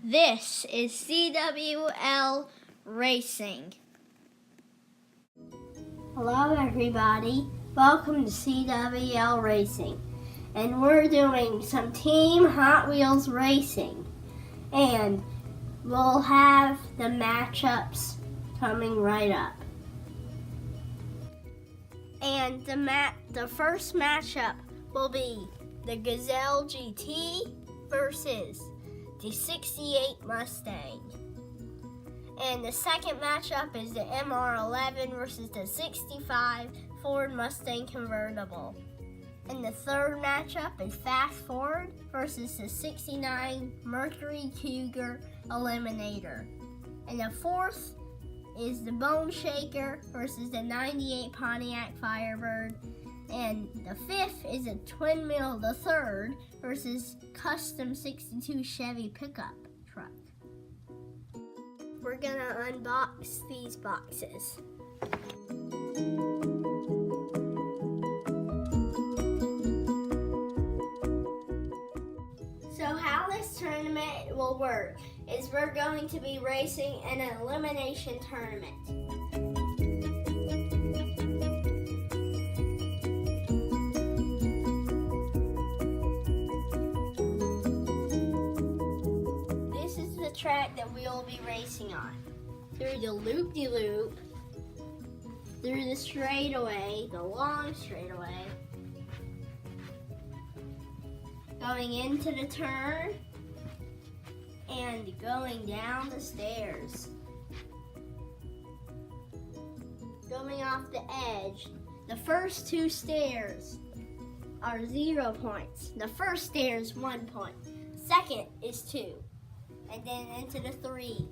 This is CWL Racing. Hello everybody, welcome to CWL Racing. And we're doing some Team Hot Wheels racing. And we'll have the matchups coming right up. And the first matchup will be the Gazelle GT versus the 68 Mustang. And the second matchup is the MR11 versus the 65 Ford Mustang convertible. And the third matchup is Fast Forward versus the 69 Mercury Cougar Eliminator. And the fourth is the Bone Shaker versus the 98 Pontiac Firebird. And the fifth is a Twin Mill, the third, versus Custom 62 Chevy pickup truck. We're gonna unbox these boxes. So how this tournament will work is we're going to be racing in an elimination tournament. Track that we will be racing on. Through the loop-de-loop, through the straightaway, the long straightaway, going into the turn, and going down the stairs. Going off the edge, the first two stairs are 0 points. The first stair is 1 point. Second is 2. And then into the 3.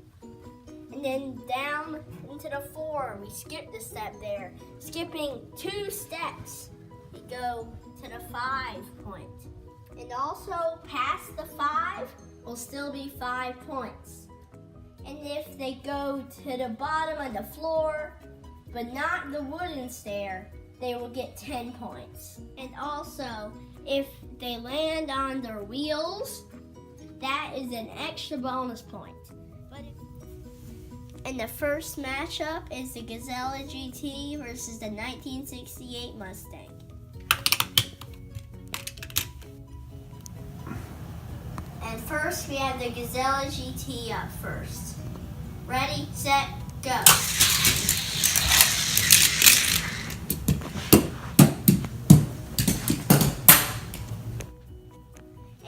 And then down into the 4. We skip the step there. Skipping 2 steps, we go to the 5 point. And also past the 5 will still be 5 points. And if they go to the bottom of the floor, but not the wooden stair, they will get 10 points. And also, if they land on their wheels, that is an extra bonus point. And the first matchup is the Gazelle GT versus the 1968 Mustang. And first we have the Gazelle GT up first. Ready, set, go.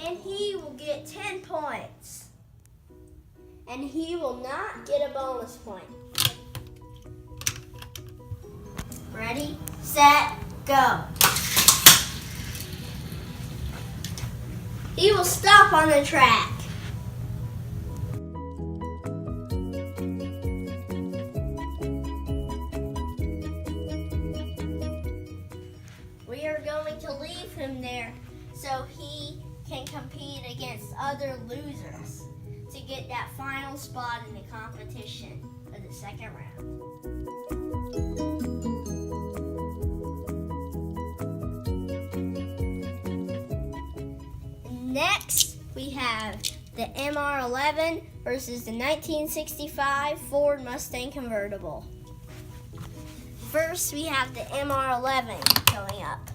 And he will get 10 points. And he will not get a bonus point. Ready, set, go. He will stop on the track. We are going to leave him there so he can compete against other losers to get that final spot in the competition for the second round. Next, we have the MR11 versus the 1965 Ford Mustang convertible. First, we have the MR11 going up.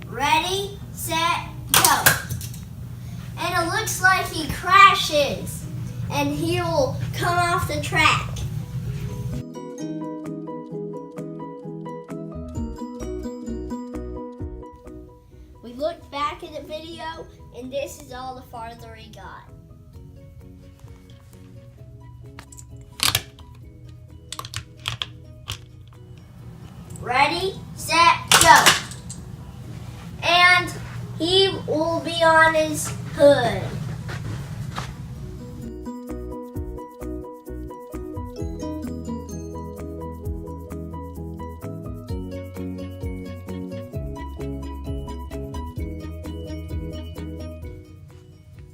Ready, set, go. And it looks like he crashes and he will come off the track. We looked back at the video and this is all the farther he got. Ready, set, go. And he will be on his hood.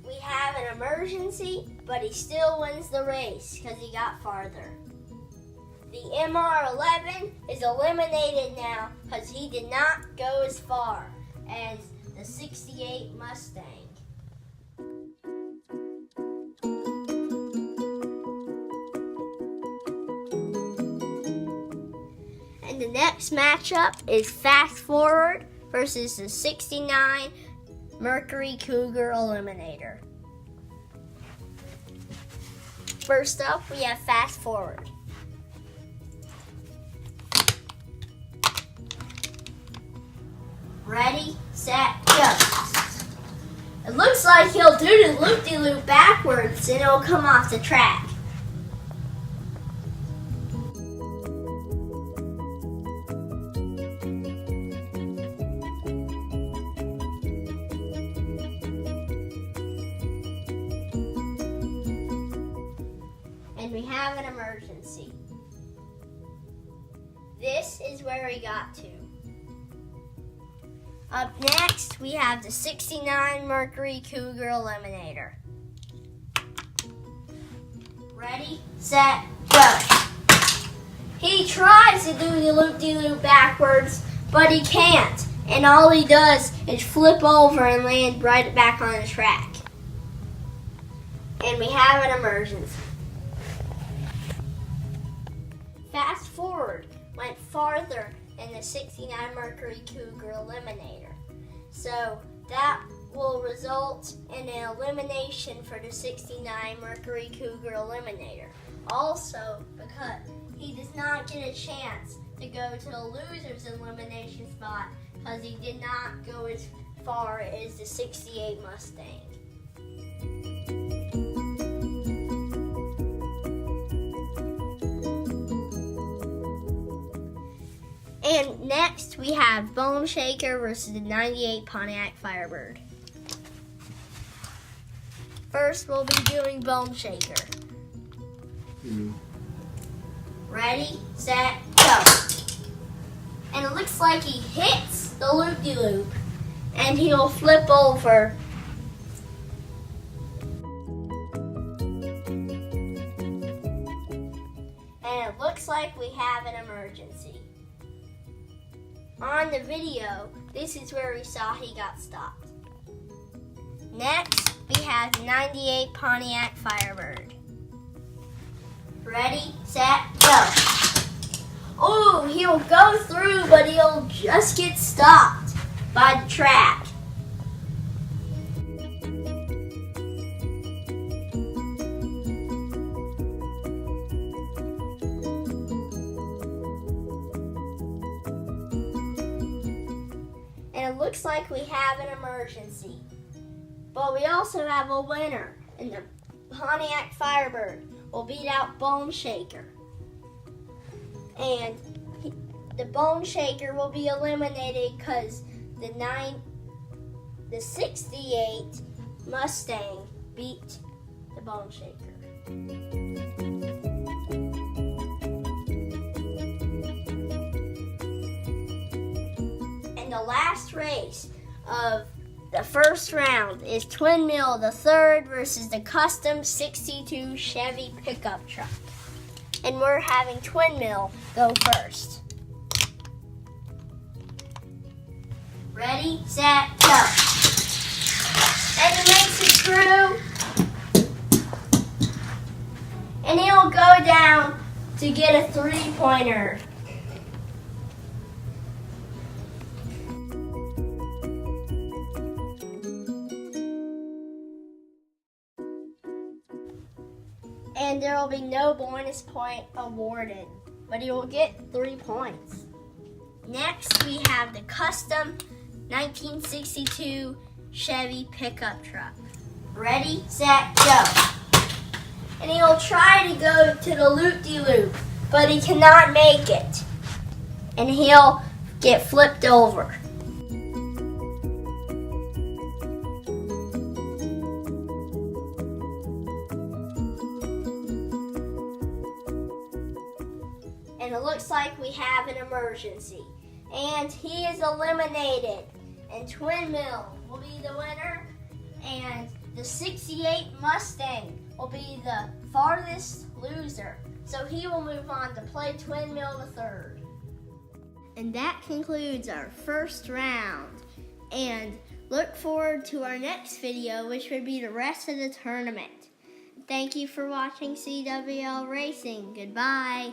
We have an emergency, but he still wins the race because he got farther. The MR11 is eliminated now because he did not go as far as the 68 Mustang. next matchup is Fast Forward versus the 69 Mercury Cougar Eliminator. First up, we have Fast Forward. Ready, set, go. It looks like he'll do the loop-de-loop backwards and it'll come off the track. And we have an emergency. This is where we got to. Up next, we have the 69 Mercury Cougar Eliminator. Ready, set, go. He tries to do the loop-de-loop backwards, but he can't. And all he does is flip over and land right back on the track. And we have an emergency. Fast Forward went farther in the 69 Mercury Cougar Eliminator. So that will result in an elimination for the 69 Mercury Cougar Eliminator. Also, because he does not get a chance to go to the loser's elimination spot because he did not go as far as the 68 Mustang. And next we have Bone Shaker versus the 98 Pontiac Firebird. First we'll be doing Bone Shaker. Ready, set, go. And it looks like he hits the loop-de-loop and he'll flip over. And it looks like we have an emergency. On the video, this is where we saw he got stopped. Next, we have the 98 Pontiac Firebird. Ready, set, go. Oh, he'll go through, but he'll just get stopped by the track. And it looks like we have an emergency. But we also have a winner, and the Pontiac Firebird will beat out Bone Shaker. And the Bone Shaker will be eliminated because the 68 Mustang beat the Bone Shaker. And the last race of the first round is Twin Mill the third versus the Custom 62 Chevy pickup truck. And we're having Twin Mill go first. Ready, set, go. And he makes it through. And he'll go down to get a 3-pointer. And there will be no bonus point awarded, but he will get 3 points. Next, we have the Custom 1962 Chevy pickup truck. Ready, set, go. And he'll try to go to the loop-de-loop, but he cannot make it. And he'll get flipped over. And it looks like we have an emergency. And he is eliminated. And Twin Mill will be the winner. And the 68 Mustang will be the farthest loser. So he will move on to play Twin Mill the third. And that concludes our first round. And look forward to our next video, which will be the rest of the tournament. Thank you for watching CWL Racing. Goodbye.